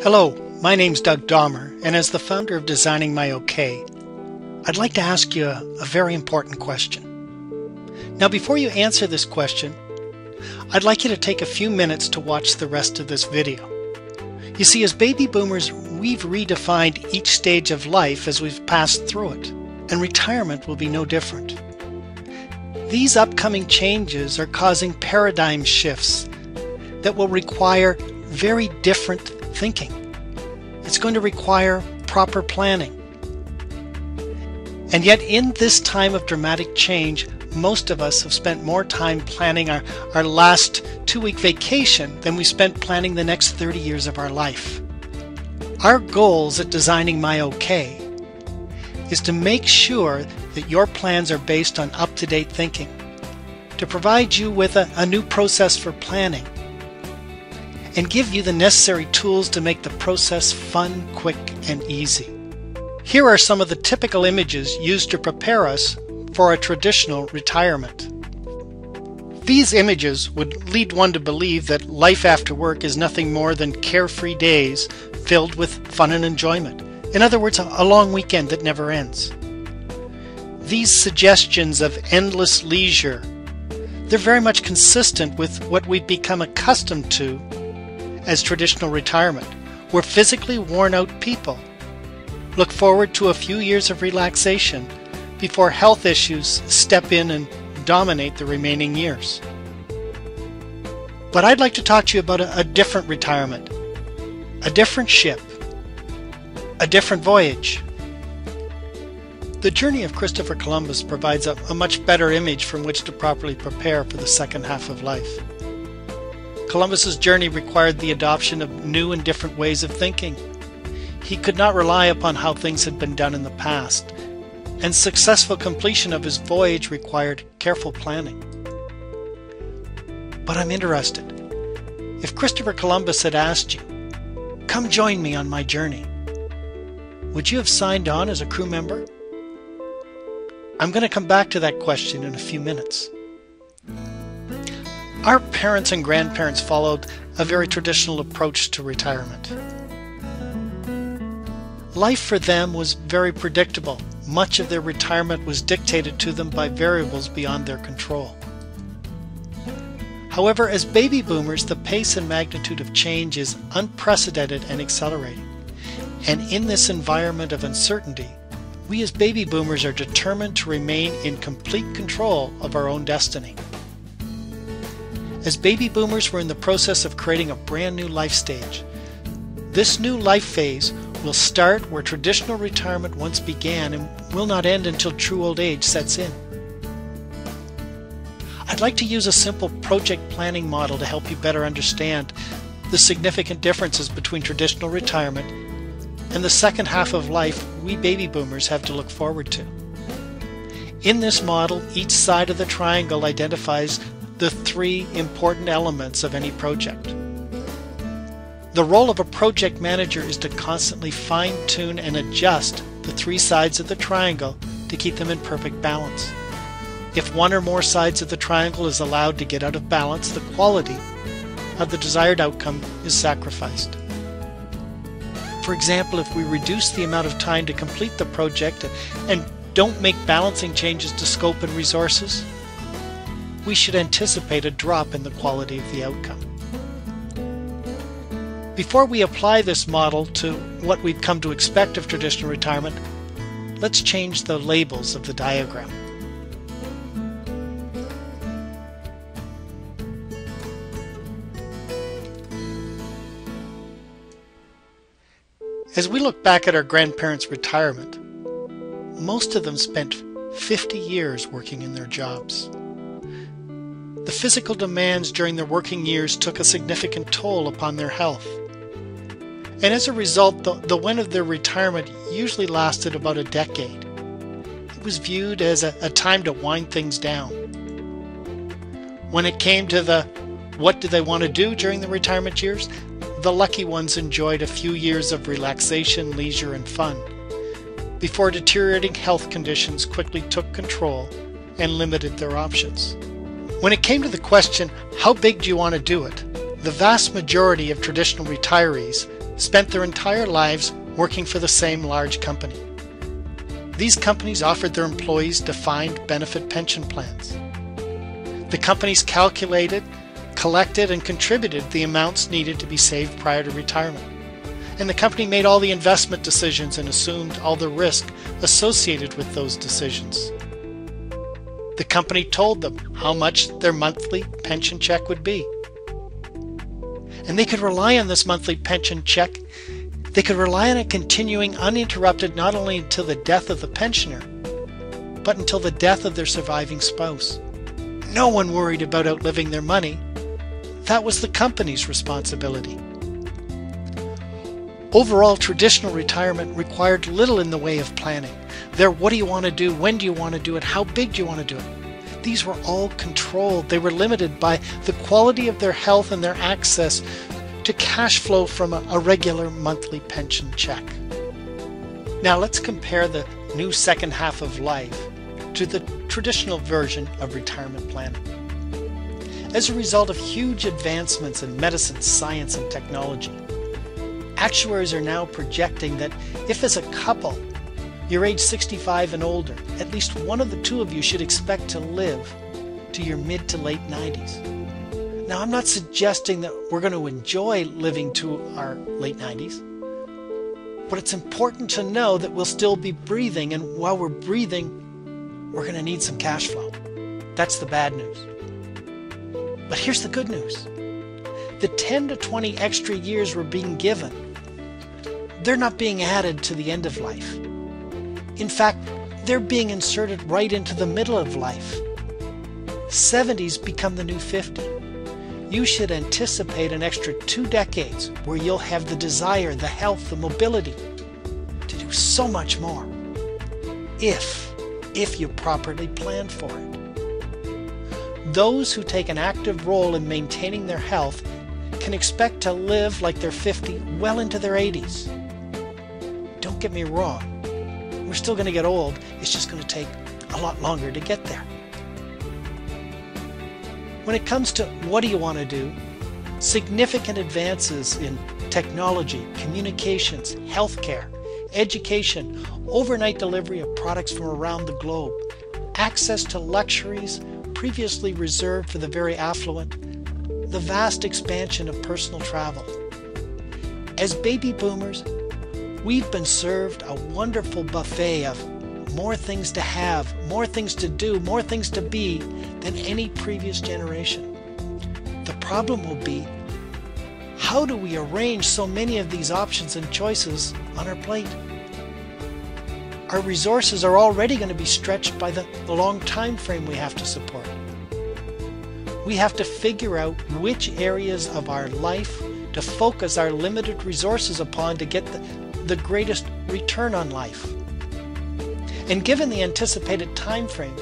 Hello, my name's Doug Dahmer, and as the founder of DesigningMyOK, I'd like to ask you a very important question. Now, before you answer this question, I'd like you to take a few minutes to watch the rest of this video. You see, as baby boomers, we've redefined each stage of life as we've passed through it, and retirement will be no different. These upcoming changes are causing paradigm shifts that will require very different thinking. It's going to require proper planning. And yet in this time of dramatic change, most of us have spent more time planning our last 2-week vacation than we spent planning the next 30 years of our life. Our goals at DesigningMyOK is to make sure that your plans are based on up-to-date thinking, to provide you with a new process for planning, and give you the necessary tools to make the process fun, quick, and easy. Here are some of the typical images used to prepare us for a traditional retirement. These images would lead one to believe that life after work is nothing more than carefree days filled with fun and enjoyment. In other words, a long weekend that never ends. These suggestions of endless leisure, they're very much consistent with what we've become accustomed to as traditional retirement. We're physically worn out people. Look forward to a few years of relaxation before health issues step in and dominate the remaining years. But I'd like to talk to you about a different retirement, a different ship, a different voyage. The journey of Christopher Columbus provides a much better image from which to properly prepare for the second half of life. Columbus's journey required the adoption of new and different ways of thinking. He could not rely upon how things had been done in the past, and successful completion of his voyage required careful planning. But I'm interested. If Christopher Columbus had asked you, "Come join me on my journey," would you have signed on as a crew member? I'm going to come back to that question in a few minutes. Our parents and grandparents followed a very traditional approach to retirement. Life for them was very predictable. Much of their retirement was dictated to them by variables beyond their control. However, as baby boomers, the pace and magnitude of change is unprecedented and accelerating. And in this environment of uncertainty, we as baby boomers are determined to remain in complete control of our own destiny. As baby boomers, we're in the process of creating a brand new life stage. This new life phase will start where traditional retirement once began and will not end until true old age sets in. I'd like to use a simple project planning model to help you better understand the significant differences between traditional retirement and the second half of life we baby boomers have to look forward to. In this model, each side of the triangle identifies the 3 important elements of any project. The role of a project manager is to constantly fine-tune and adjust the 3 sides of the triangle to keep them in perfect balance. If one or more sides of the triangle is allowed to get out of balance, the quality of the desired outcome is sacrificed. For example, if we reduce the amount of time to complete the project and don't make balancing changes to scope and resources, we should anticipate a drop in the quality of the outcome. Before we apply this model to what we've come to expect of traditional retirement, let's change the labels of the diagram. As we look back at our grandparents' retirement, most of them spent 50 years working in their jobs. The physical demands during their working years took a significant toll upon their health. And as a result, the win of their retirement usually lasted about a decade. It was viewed as a time to wind things down. When it came to the what do they want to do during the retirement years, the lucky ones enjoyed a few years of relaxation, leisure, and fun, before deteriorating health conditions quickly took control and limited their options. When it came to the question, how big do you want to do it? The vast majority of traditional retirees spent their entire lives working for the same large company. These companies offered their employees defined benefit pension plans. The companies calculated, collected, and contributed the amounts needed to be saved prior to retirement. And the company made all the investment decisions and assumed all the risk associated with those decisions. The company told them how much their monthly pension check would be. And they could rely on this monthly pension check. They could rely on it continuing uninterrupted not only until the death of the pensioner, but until the death of their surviving spouse. No one worried about outliving their money. That was the company's responsibility. Overall, traditional retirement required little in the way of planning. What do you want to do? When do you want to do it? How big do you want to do it? These were all controlled. They were limited by the quality of their health and their access to cash flow from a regular monthly pension check. Now let's compare the new second half of life to the traditional version of retirement planning. As a result of huge advancements in medicine, science, and technology, actuaries are now projecting that if as a couple you're age 65 and older, at least one of the two of you should expect to live to your mid to late 90s. Now, I'm not suggesting that we're going to enjoy living to our late 90s, but it's important to know that we'll still be breathing, and while we're breathing, we're going to need some cash flow. That's the bad news. But here's the good news. The 10 to 20 extra years we're being given, they're not being added to the end of life. In fact, they're being inserted right into the middle of life. 70s become the new 50. You should anticipate an extra 2 decades where you'll have the desire, the health, the mobility to do so much more if you properly plan for it. Those who take an active role in maintaining their health can expect to live like they're 50 well into their 80s. Don't get me wrong. We're still going to get old. It's just going to take a lot longer to get there. When it comes to what do you want to do, significant advances in technology, communications, healthcare, education, overnight delivery of products from around the globe, access to luxuries previously reserved for the very affluent, the vast expansion of personal travel. As baby boomers, we've been served a wonderful buffet of more things to have, more things to do, more things to be than any previous generation. The problem will be, how do we arrange so many of these options and choices on our plate? Our resources are already going to be stretched by the long time frame we have to support. We have to figure out which areas of our life to focus our limited resources upon to get the greatest return on life. And given the anticipated time frame,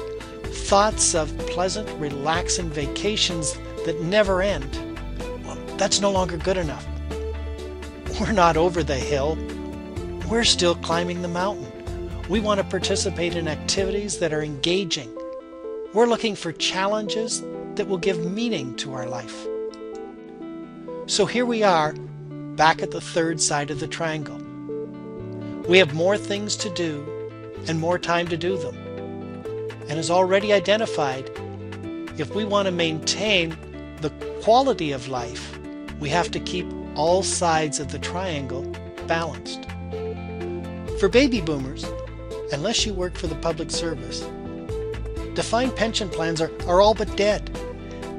thoughts of pleasant, relaxing vacations that never end, well, that's no longer good enough. We're not over the hill. We're still climbing the mountain. We want to participate in activities that are engaging. We're looking for challenges that will give meaning to our life. So here we are, back at the third side of the triangle. We have more things to do and more time to do them. And as already identified, if we want to maintain the quality of life, we have to keep all sides of the triangle balanced. For baby boomers, unless you work for the public service, defined pension plans are all but dead.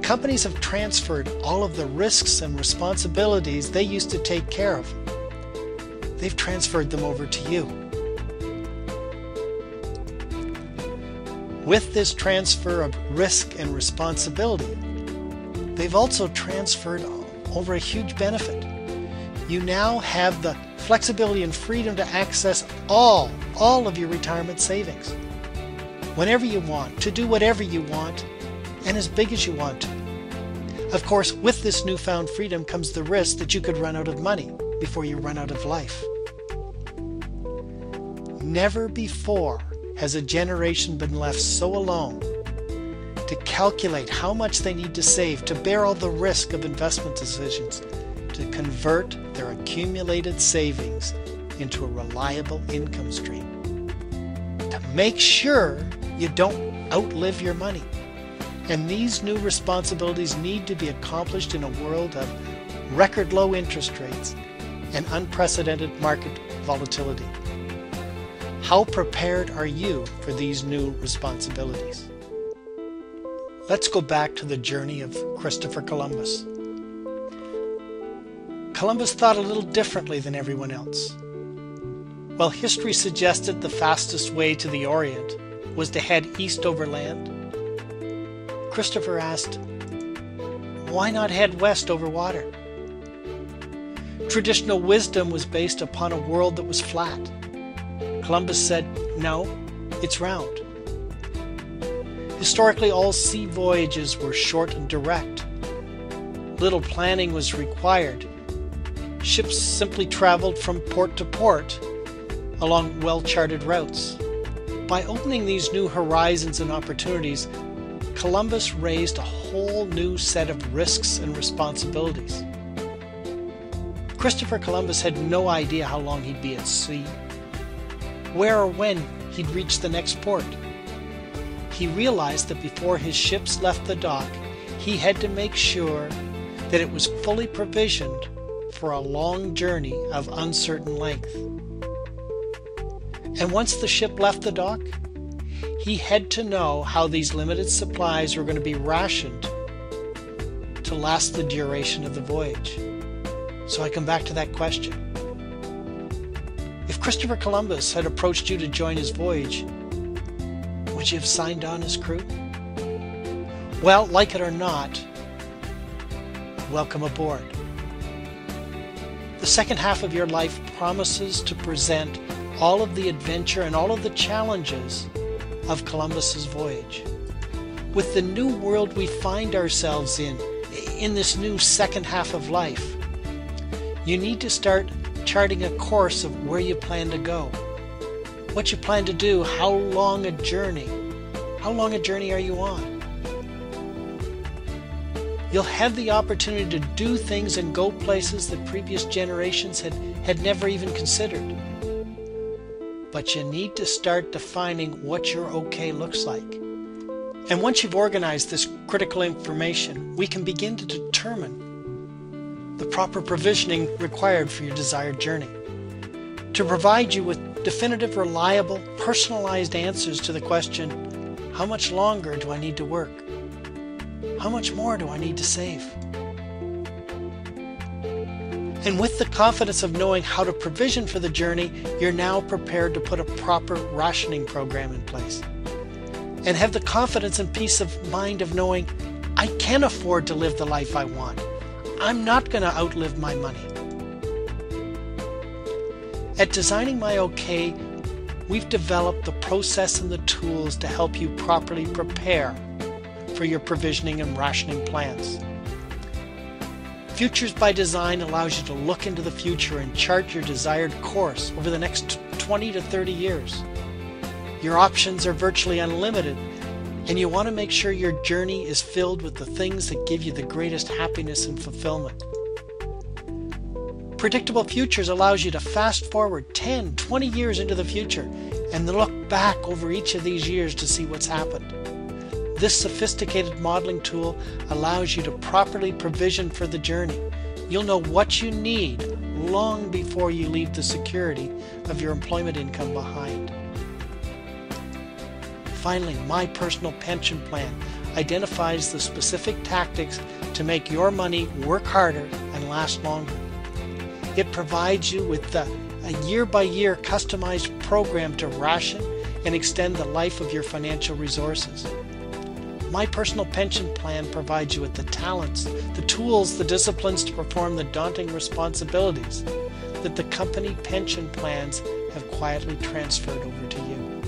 Companies have transferred all of the risks and responsibilities they used to take care of. They've transferred them over to you. With this transfer of risk and responsibility, they've also transferred over a huge benefit. You now have the flexibility and freedom to access all of your retirement savings whenever you want, to do whatever you want, and as big as you want to. Of course, with this newfound freedom comes the risk that you could run out of money before you run out of life. Never before has a generation been left so alone to calculate how much they need to save to bear all the risk of investment decisions, to convert their accumulated savings into a reliable income stream, to make sure you don't outlive your money. And these new responsibilities need to be accomplished in a world of record low interest rates and unprecedented market volatility. How prepared are you for these new responsibilities? Let's go back to the journey of Christopher Columbus. Columbus thought a little differently than everyone else. While history suggested the fastest way to the Orient was to head east over land, Christopher asked, why not head west over water? Traditional wisdom was based upon a world that was flat. Columbus said, no, it's round. Historically, all sea voyages were short and direct. Little planning was required. Ships simply traveled from port to port along well-charted routes. By opening these new horizons and opportunities, Columbus raised a whole new set of risks and responsibilities. Christopher Columbus had no idea how long he'd be at sea, where or when he'd reach the next port. He realized that before his ships left the dock, he had to make sure that it was fully provisioned for a long journey of uncertain length. And once the ship left the dock, he had to know how these limited supplies were going to be rationed to last the duration of the voyage. So I come back to that question. If Christopher Columbus had approached you to join his voyage, would you have signed on as crew? Well, like it or not, welcome aboard. The second half of your life promises to present all of the adventure and all of the challenges of Columbus's voyage. With the new world we find ourselves in this new second half of life, you need to start charting a course of where you plan to go, what you plan to do, how long a journey are you on? You'll have the opportunity to do things and go places that previous generations had never even considered. But you need to start defining what your okay looks like. And once you've organized this critical information, we can begin to determine the proper provisioning required for your desired journey, to provide you with definitive, reliable, personalized answers to the question, how much longer do I need to work? How much more do I need to save? And with the confidence of knowing how to provision for the journey, you're now prepared to put a proper rationing program in place. And have the confidence and peace of mind of knowing I can afford to live the life I want. I'm not going to outlive my money. At DesigningMyOK, we've developed the process and the tools to help you properly prepare for your provisioning and rationing plans. Futures by Design allows you to look into the future and chart your desired course over the next 20 to 30 years. Your options are virtually unlimited, and you want to make sure your journey is filled with the things that give you the greatest happiness and fulfillment. Predictable Futures allows you to fast forward 10, 20 years into the future and look back over each of these years to see what's happened. This sophisticated modeling tool allows you to properly provision for the journey. You'll know what you need long before you leave the security of your employment income behind. Finally, My Personal Pension Plan identifies the specific tactics to make your money work harder and last longer. It provides you with a year-by-year customized program to ration and extend the life of your financial resources. My Personal Pension Plan provides you with the talents, the tools, the disciplines to perform the daunting responsibilities that the company pension plans have quietly transferred over to you.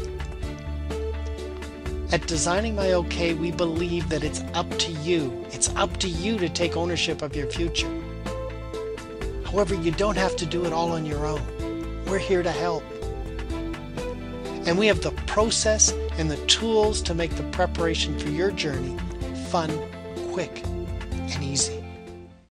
At DesigningMyOK, we believe that it's up to you. It's up to you to take ownership of your future. However, you don't have to do it all on your own. We're here to help. And we have the process and the tools to make the preparation for your journey fun, quick, and easy.